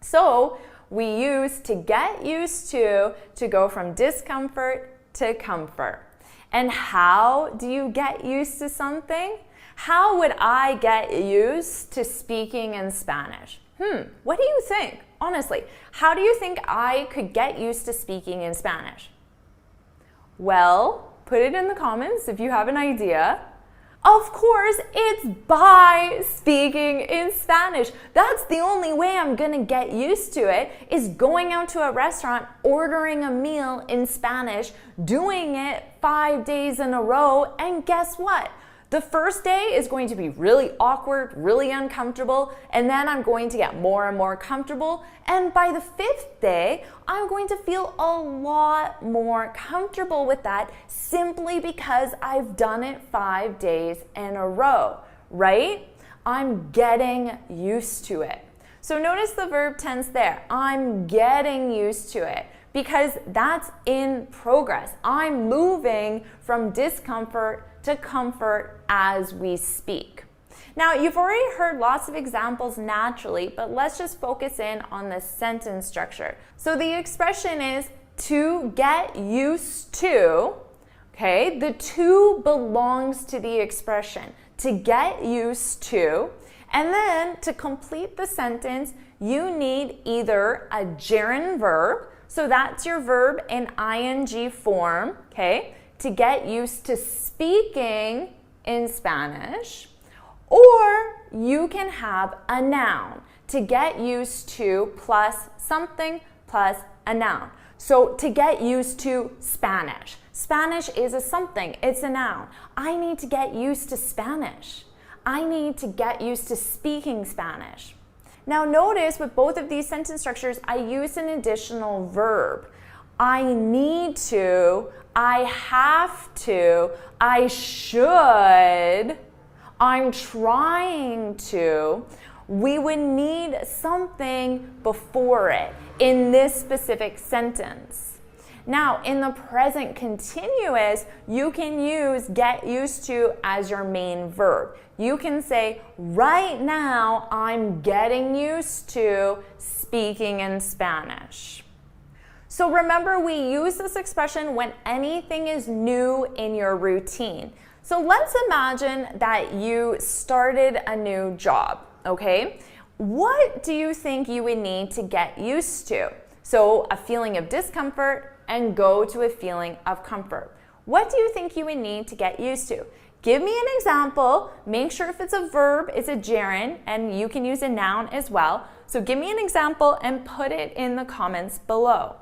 So we use to get used to go from discomfort to comfort. And how do you get used to something? How would I get used to speaking in Spanish? What do you think? Honestly, how do you think I could get used to speaking in Spanish? Well, put it in the comments if you have an idea. Of course, it's by speaking in Spanish. That's the only way I'm gonna get used to it, is going out to a restaurant, ordering a meal in Spanish, doing it 5 days in a row, and guess what? The first day is going to be really awkward, really uncomfortable, and then I'm going to get more and more comfortable. And by the 5th day, I'm going to feel a lot more comfortable with that simply because I've done it 5 days in a row, right? I'm getting used to it. So notice the verb tense there. I'm getting used to it because that's in progress. I'm moving from discomfort to comfort as we speak. Now, you've already heard lots of examples naturally, but let's just focus in on the sentence structure. So the expression is to get used to, okay? The to belongs to the expression, to get used to. And then to complete the sentence, you need either a gerund verb, so that's your verb in ing form, okay? To get used to speaking in Spanish, or you can have a noun to get used to plus something plus a noun. So to get used to Spanish. Spanish is a something, it's a noun. I need to get used to Spanish. I need to get used to speaking Spanish. Now notice with both of these sentence structures, I use an additional verb. I need to, I have to, I should, I'm trying to, we would need something before it in this specific sentence. Now, in the present continuous, you can use get used to as your main verb. You can say, right now, I'm getting used to speaking in Spanish. So remember, we use this expression when anything is new in your routine. So let's imagine that you started a new job, okay? What do you think you would need to get used to? So a feeling of discomfort and go to a feeling of comfort. What do you think you would need to get used to? Give me an example. Make sure if it's a verb, it's a gerund, and you can use a noun as well. So give me an example and put it in the comments below.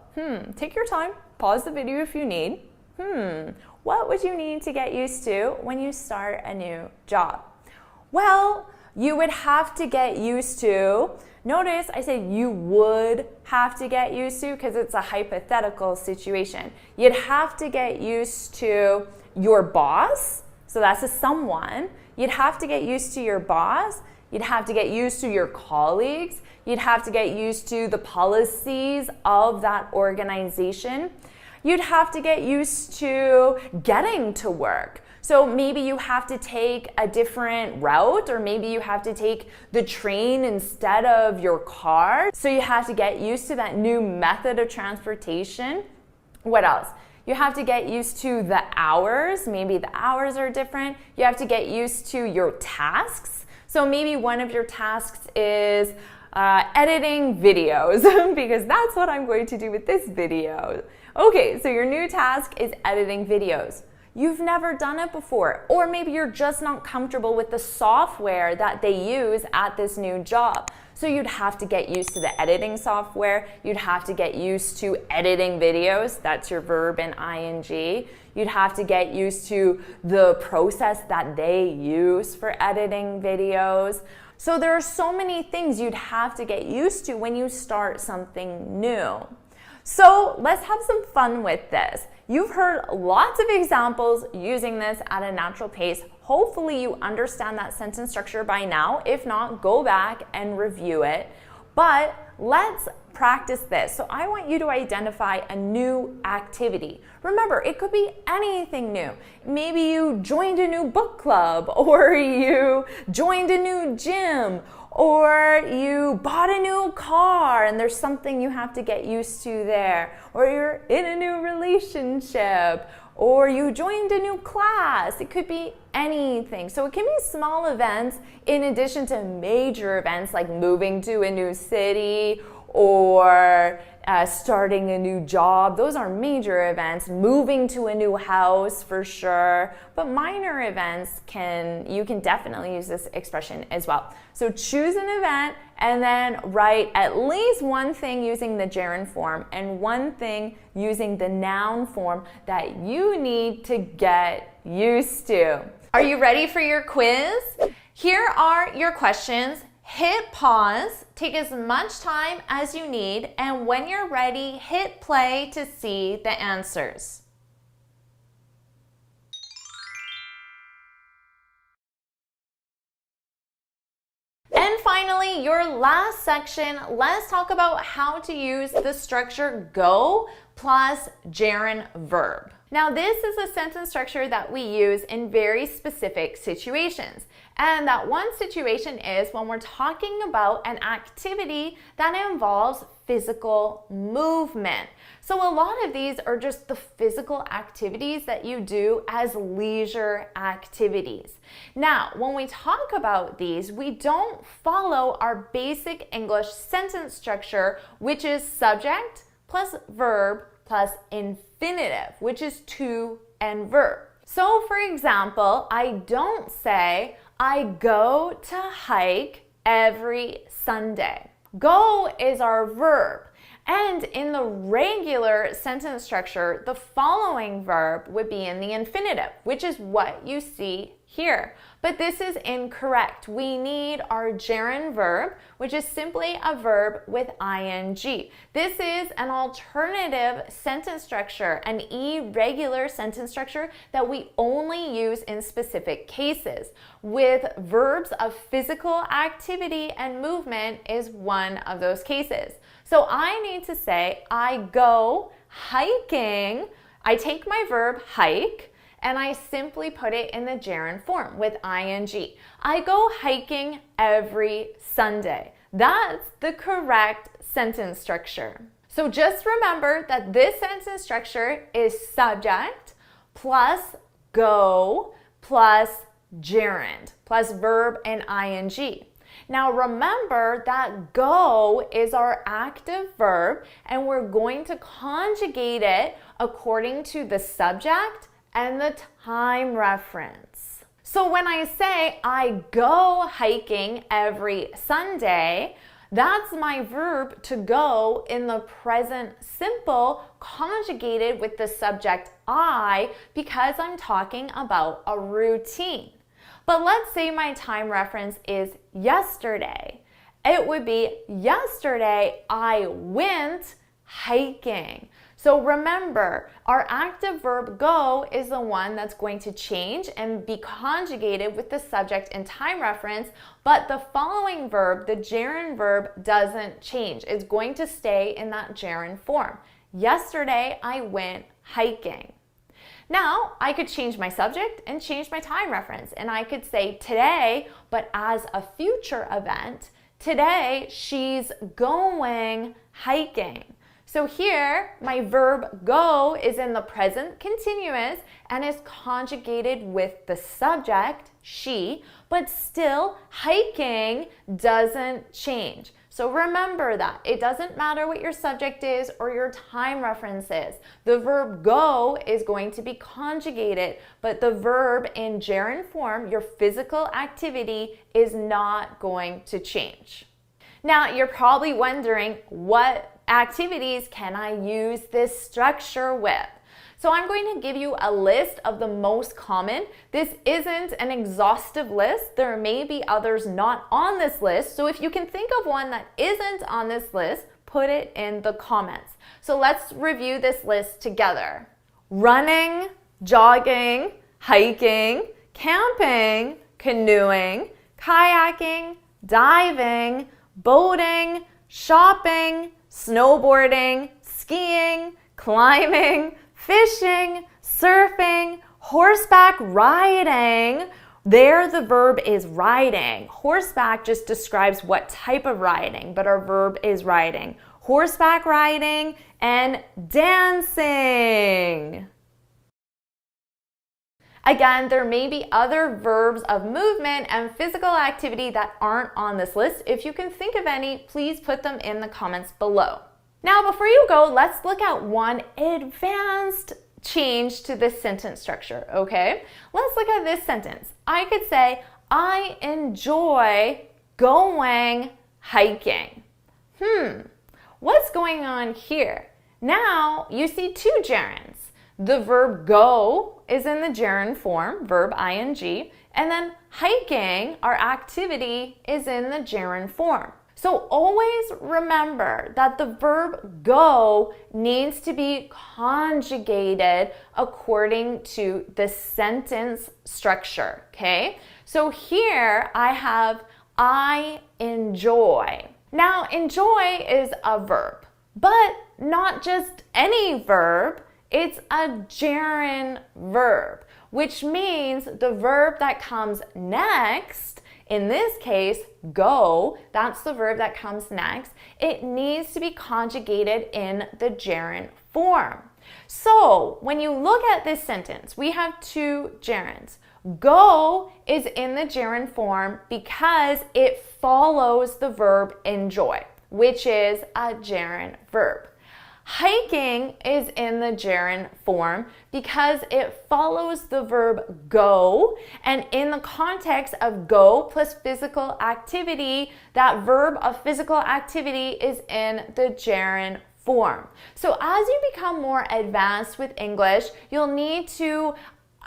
Take your time. Pause the video if you need. What would you need to get used to when you start a new job? Well, you would have to get used to, notice I said you would have to get used to because it's a hypothetical situation. You'd have to get used to your boss, so that's a someone. You'd have to get used to your boss. You'd have to get used to your colleagues. You'd have to get used to the policies of that organization. You'd have to get used to getting to work. So maybe you have to take a different route, or maybe you have to take the train instead of your car. So you have to get used to that new method of transportation. What else? You have to get used to the hours. Maybe the hours are different. You have to get used to your tasks. So maybe one of your tasks is editing videos because that's what I'm going to do with this video. Okay, so your new task is editing videos. You've never done it before, or maybe you're just not comfortable with the software that they use at this new job. So you'd have to get used to the editing software. You'd have to get used to editing videos. That's your verb in ing. You'd have to get used to the process that they use for editing videos. So there are so many things you'd have to get used to when you start something new. So let's have some fun with this. You've heard lots of examples using this at a natural pace. Hopefully you understand that sentence structure by now. If not, go back and review it. But let's practice this. So I want you to identify a new activity. Remember, it could be anything new. Maybe you joined a new book club, or you joined a new gym, or you bought a new car and there's something you have to get used to there, or you're in a new relationship, or you joined a new class. It could be anything. So it can be small events in addition to major events like moving to a new city or starting a new job. Those are major events. Moving to a new house for sure. But minor events you can definitely use this expression as well. So choose an event and then write at least one thing using the gerund form and one thing using the noun form that you need to get used to. Are you ready for your quiz? Here are your questions. Hit pause, take as much time as you need, and when you're ready, hit play to see the answers. And finally, your last section, let's talk about how to use the structure go plus gerund verb. Now, this is a sentence structure that we use in very specific situations. And that one situation is when we're talking about an activity that involves physical movement. So a lot of these are just the physical activities that you do as leisure activities. Now, when we talk about these, we don't follow our basic English sentence structure, which is subject plus verb plus infinitive, which is to and verb. So for example, I don't say, I go to hike every Sunday. Go is our verb. And in the regular sentence structure, the following verb would be in the infinitive, which is what you see here. But this is incorrect. We need our gerund verb, which is simply a verb with ing. This is an alternative sentence structure, an irregular sentence structure that we only use in specific cases. With verbs of physical activity and movement is one of those cases. So I need to say, I go hiking. I take my verb hike, and I simply put it in the gerund form with ing. I go hiking every Sunday. That's the correct sentence structure. So just remember that this sentence structure is subject plus go plus gerund plus verb and ing. Now remember that go is our active verb, and we're going to conjugate it according to the subject and the time reference. So when I say I go hiking every Sunday, that's my verb to go in the present simple conjugated with the subject I because I'm talking about a routine. But let's say my time reference is yesterday. It would be yesterday I went hiking. So remember, our active verb go is the one that's going to change and be conjugated with the subject and time reference, but the following verb, the gerund verb, doesn't change. It's going to stay in that gerund form. Yesterday, I went hiking. Now, I could change my subject and change my time reference, and I could say today, but as a future event, today she's going hiking. So here, my verb go is in the present continuous and is conjugated with the subject, she, but still hiking doesn't change. So remember that. It doesn't matter what your subject is or your time reference is. The verb go is going to be conjugated, but the verb in gerund form, your physical activity, is not going to change. Now, you're probably wondering, what activities can I use this structure with? So I'm going to give you a list of the most common. This isn't an exhaustive list. There may be others not on this list. So if you can think of one that isn't on this list, put it in the comments. So let's review this list together. Running, jogging, hiking, camping, canoeing, kayaking, diving, boating, shopping, snowboarding, skiing, climbing, fishing, surfing, horseback riding. There the verb is riding. Horseback just describes what type of riding, but our verb is riding. Horseback riding and dancing. Again, there may be other verbs of movement and physical activity that aren't on this list. If you can think of any, please put them in the comments below. Now, before you go, let's look at one advanced change to this sentence structure, okay? Let's look at this sentence. I could say, I enjoy going hiking. What's going on here? Now, you see two gerunds. The verb go is in the gerund form, verb ing, and then hiking, our activity, is in the gerund form. So always remember that the verb go needs to be conjugated according to the sentence structure, okay? So here I have I enjoy. Now, enjoy is a verb, but not just any verb. It's a gerund verb, which means the verb that comes next, in this case, go, that's the verb that comes next, it needs to be conjugated in the gerund form. So when you look at this sentence, we have two gerunds. Go is in the gerund form because it follows the verb enjoy, which is a gerund verb. Hiking is in the gerund form because it follows the verb go, and in the context of go plus physical activity, that verb of physical activity is in the gerund form. So as you become more advanced with English, you'll need to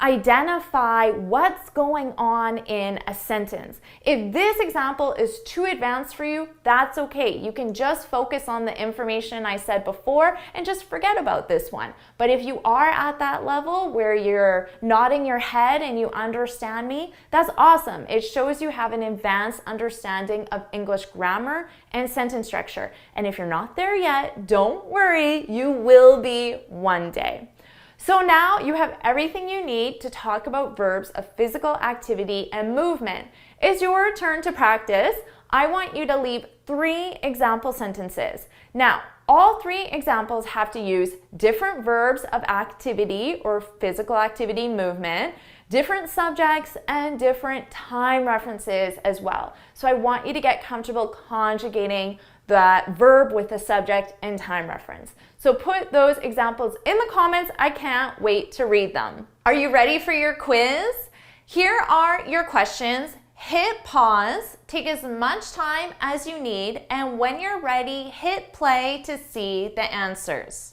identify what's going on in a sentence. If this example is too advanced for you, that's okay. You can just focus on the information I said before and just forget about this one. But if you are at that level where you're nodding your head and you understand me, that's awesome. It shows you have an advanced understanding of English grammar and sentence structure. And if you're not there yet, don't worry, you will be one day. So now you have everything you need to talk about verbs of physical activity and movement. It's your turn to practice. I want you to leave 3 example sentences. Now, all 3 examples have to use different verbs of activity or physical activity movement, different subjects, and different time references as well. So I want you to get comfortable conjugating that verb with the subject and time reference. So put those examples in the comments. I can't wait to read them. Are you ready for your quiz? Here are your questions. Hit pause, take as much time as you need, and when you're ready, hit play to see the answers.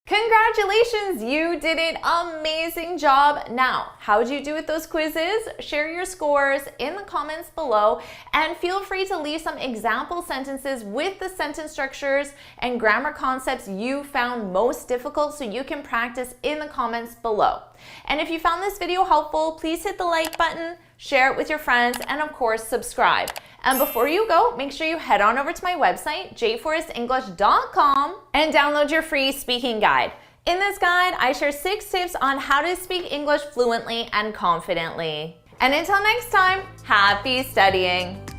Congratulations, you did an amazing job. Now, how did you do with those quizzes? Share your scores in the comments below and feel free to leave some example sentences with the sentence structures and grammar concepts you found most difficult so you can practice in the comments below. And if you found this video helpful, please hit the like button, share it with your friends, and of course, subscribe. And before you go, make sure you head on over to my website, JForrestEnglish.com, and download your free speaking guide. In this guide, I share 6 tips on how to speak English fluently and confidently. And until next time, happy studying!